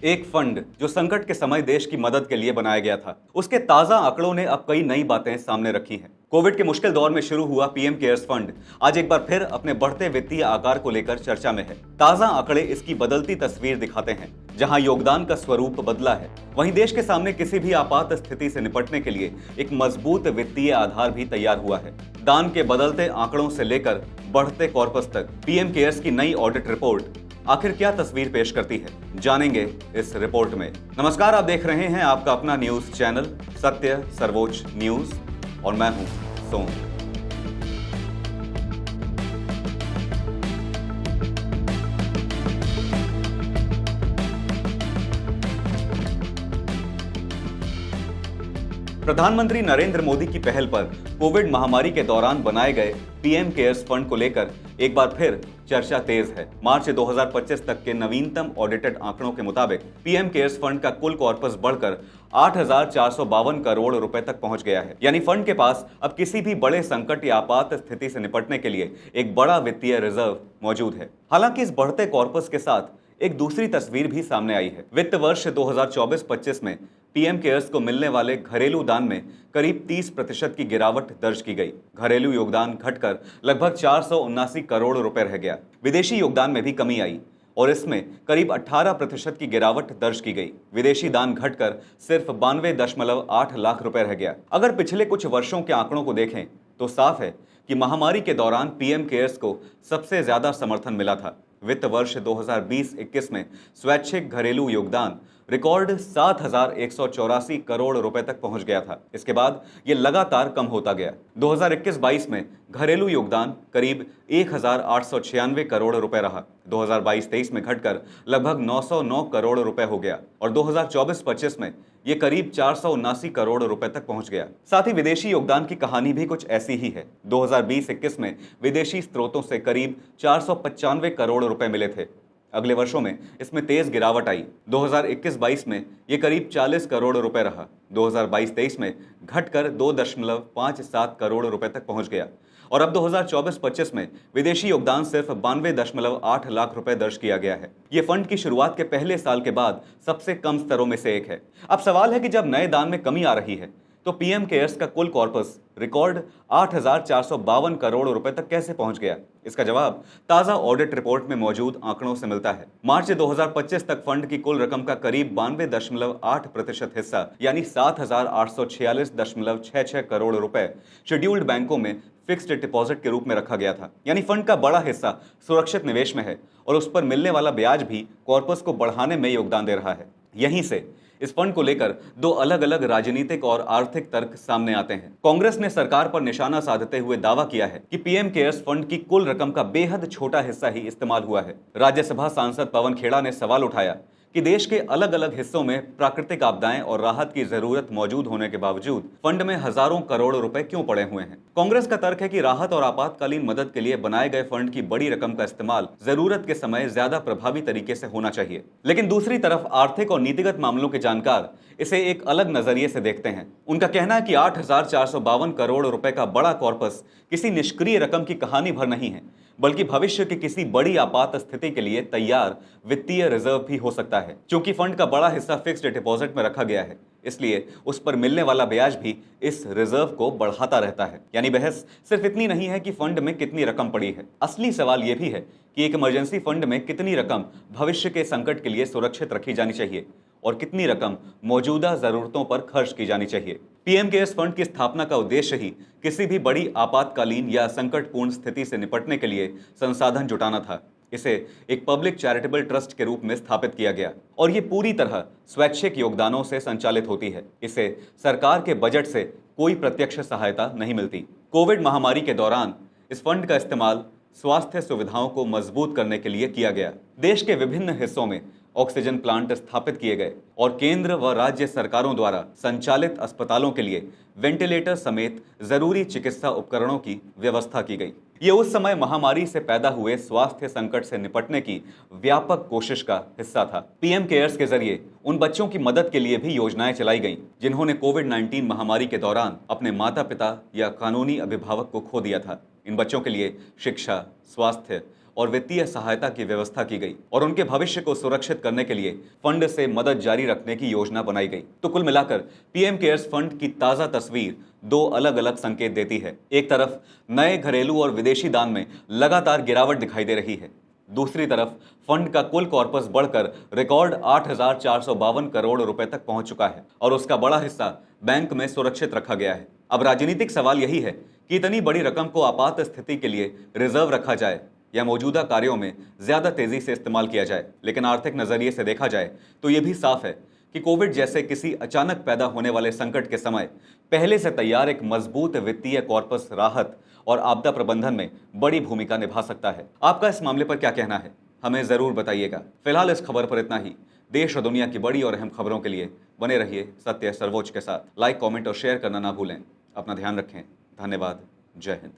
एक फंड जो संकट के समय देश की मदद के लिए बनाया गया था, उसके ताजा आंकड़ों ने अब कई नई बातें सामने रखी हैं। कोविड के मुश्किल दौर में शुरू हुआ पीएम केयर्स फंड आज एक बार फिर अपने बढ़ते वित्तीय आकार को लेकर चर्चा में है। ताजा आंकड़े इसकी बदलती तस्वीर दिखाते हैं। जहां योगदान का स्वरूप बदला है, वहीं देश के सामने किसी भी आपात स्थिति से निपटने के लिए एक मजबूत वित्तीय आधार भी तैयार हुआ है। दान के बदलते आंकड़ों से लेकर बढ़ते कॉर्पस तक पीएम केयर्स की नई ऑडिट रिपोर्ट आखिर क्या तस्वीर पेश करती है, जानेंगे इस रिपोर्ट में। नमस्कार, आप देख रहे हैं आपका अपना न्यूज चैनल सत्य सर्वोच्च न्यूज और मैं हूं सोम। प्रधानमंत्री नरेंद्र मोदी की पहल पर कोविड महामारी के दौरान बनाए गए पीएम केयर्स फंड को लेकर एक बार फिर चर्चा तेज है। मार्च 2025 तक के नवीनतम ऑडिटेड आंकड़ों के मुताबिक पीएम केयर्स फंड का कुल कॉर्पस बढ़कर 8,452 करोड़ रुपए तक पहुंच गया है। यानी फंड के पास अब किसी भी बड़े संकट या आपात स्थिति से निपटने के लिए एक बड़ा वित्तीय रिजर्व मौजूद है। हालांकि इस बढ़ते कॉर्पस के साथ एक दूसरी तस्वीर भी सामने आई है। वित्त वर्ष 2024-25 में पीएम केयर्स को मिलने वाले घरेलू दान में करीब 30% की गिरावट दर्ज की गई। घरेलू योगदान घटकर लगभग 479 करोड़ रुपए रह गया। विदेशी योगदान में भी कमी आई और इसमें करीब 18% की गिरावट दर्ज की गई। विदेशी दान घटकर सिर्फ 92.8 लाख रुपए रह गया। अगर पिछले कुछ वर्षों के आंकड़ों को देखें तो साफ है कि महामारी के दौरान पीएम केयर्स को सबसे ज्यादा समर्थन मिला था। वित्त वर्ष 2020-21 में स्वैच्छिक घरेलू योगदान रिकॉर्ड 7,184 करोड़ रुपए तक पहुंच गया था। इसके बाद यह लगातार कम होता गया। 2021-22 में घरेलू योगदान करीब 1,896 करोड़ रुपए रहा। 2022-23 में घटकर लगभग 909 करोड़ रुपए हो गया और 2024-25 में ये करीब 479 करोड़ रुपए तक पहुंच गया। साथ ही विदेशी योगदान की कहानी भी कुछ ऐसी ही है। 2020-21 में विदेशी स्रोतों से करीब 495 करोड़ रुपए मिले थे। अगले वर्षों में इसमें तेज गिरावट आई। 2021-22 में ये करीब 40 करोड़ रुपए रहा। 2022-23 में घटकर 2.57 करोड़ रुपए तक पहुंच गया और अब 2024-25 में विदेशी योगदान सिर्फ 92.8 लाख रुपए दर्ज किया गया है। ये फंड की शुरुआत के पहले साल के बाद सबसे कम स्तरों में से एक है। अब सवाल है कि जब नए दान में कमी आ रही है तो पीएम केयर्स का कुल कॉर्पस रिकॉर्ड 8,452 करोड़ रुपए तक कैसे पहुंच गया? इसका जवाब ताजा ऑडिट रिपोर्ट में मौजूद आंकड़ों से मिलता है। मार्च 2025 तक फंड की कुल रकम का करीब 92.8% हिस्सा यानी 7,846.66 करोड़ रुपए शेड्यूल्ड बैंकों में फिक्स्ड डिपॉजिट के रूप में रखा गया था। यानी फंड का बड़ा हिस्सा सुरक्षित निवेश में है और उस पर मिलने वाला ब्याज भी कॉर्पस को बढ़ाने में योगदान दे रहा है। यहीं से इस फंड को लेकर दो अलग अलग राजनीतिक और आर्थिक तर्क सामने आते हैं। कांग्रेस ने सरकार पर निशाना साधते हुए दावा किया है कि पीएम केयर्स फंड की कुल रकम का बेहद छोटा हिस्सा ही इस्तेमाल हुआ है। राज्यसभा सांसद पवन खेड़ा ने सवाल उठाया कि देश के अलग अलग हिस्सों में प्राकृतिक आपदाएं और राहत की जरूरत मौजूद होने के बावजूद फंड में हजारों करोड़ रुपए क्यों पड़े हुए हैं। कांग्रेस का तर्क है कि राहत और आपातकालीन मदद के लिए बनाए गए फंड की बड़ी रकम का इस्तेमाल जरूरत के समय ज्यादा प्रभावी तरीके से होना चाहिए। लेकिन दूसरी तरफ आर्थिक और नीतिगत मामलों के जानकार इसे एक अलग नजरिए से देखते हैं। उनका कहना है कि 8,452 करोड़ रुपए का बड़ा कॉर्पस किसी निष्क्रिय रकम की कहानी भर नहीं है, बल्कि भविष्य की किसी बड़ी आपात स्थिति के लिए तैयार वित्तीय रिजर्व भी हो सकता है। क्योंकि फंड का बड़ा हिस्सा फिक्स्ड डिपॉजिट में रखा गया है, इसलिए उस पर मिलने वाला ब्याज भी इस रिजर्व को बढ़ाता रहता है। यानी बहस सिर्फ इतनी नहीं है कि फंड में कितनी रकम पड़ी है, असली सवाल यह भी है कि एक इमरजेंसी फंड में कितनी रकम भविष्य के संकट के लिए सुरक्षित रखी जानी चाहिए और कितनी रकम मौजूदा जरूरतों पर खर्च की जानी चाहिए। पीएम केयर्स फंड की स्थापना का उद्देश्य ही किसी भी बड़ी आपातकालीन या संकटपूर्ण स्थिति से निपटने के लिए संसाधन जुटाना था। इसे एक पब्लिक चैरिटेबल ट्रस्ट के रूप में स्थापित किया गया और ये पूरी तरह स्वैच्छिक योगदानों से संचालित होती है। इसे सरकार के बजट से कोई प्रत्यक्ष सहायता नहीं मिलती। कोविड महामारी के दौरान इस फंड का इस्तेमाल स्वास्थ्य सुविधाओं को मजबूत करने के लिए किया गया। देश के विभिन्न हिस्सों में ऑक्सीजन प्लांट स्थापित किए गए और केंद्र व राज्य सरकारों द्वारा संचालित अस्पतालों के लिए वेंटिलेटर समेत जरूरी चिकित्सा उपकरणों की व्यवस्था की गई। ये उस समय महामारी से पैदा हुए स्वास्थ्य संकट से निपटने की व्यापक कोशिश का हिस्सा था। पीएम केयर्स के जरिए उन बच्चों की मदद के लिए भी योजनाएं चलाई गईं जिन्होंने कोविड-19 महामारी के दौरान अपने माता पिता या कानूनी अभिभावक को खो दिया था। इन बच्चों के लिए शिक्षा, स्वास्थ्य और वित्तीय सहायता की व्यवस्था की गई और उनके भविष्य को सुरक्षित करने के लिए फंड से मदद जारी रखने की योजना बनाई गई। तो कुल मिलाकर पीएम केयर्स फंड की ताजा तस्वीर दो अलग अलग संकेत देती है। एक तरफ नए घरेलू और विदेशी दान में लगातार गिरावट दिखाई दे रही है, दूसरी तरफ फंड का कुल कॉर्पस बढ़कर रिकॉर्ड 8,452 करोड़ रुपए तक पहुंच चुका है और उसका बड़ा हिस्सा बैंक में सुरक्षित रखा गया है। अब राजनीतिक सवाल यही है कि इतनी बड़ी रकम को आपात स्थिति के लिए रिजर्व रखा जाए या मौजूदा कार्यों में ज्यादा तेजी से इस्तेमाल किया जाए। लेकिन आर्थिक नजरिए से देखा जाए तो यह भी साफ है कि कोविड जैसे किसी अचानक पैदा होने वाले संकट के समय पहले से तैयार एक मजबूत वित्तीय कॉर्पस राहत और आपदा प्रबंधन में बड़ी भूमिका निभा सकता है। आपका इस मामले पर क्या कहना है, हमें जरूर बताइएगा। फिलहाल इस खबर पर इतना ही। देश और दुनिया की बड़ी और अहम खबरों के लिए बने रहिए सत्य सर्वोच्च के साथ। लाइक, कमेंट और शेयर करना ना भूलें। अपना ध्यान रखें। धन्यवाद। जय हिंद।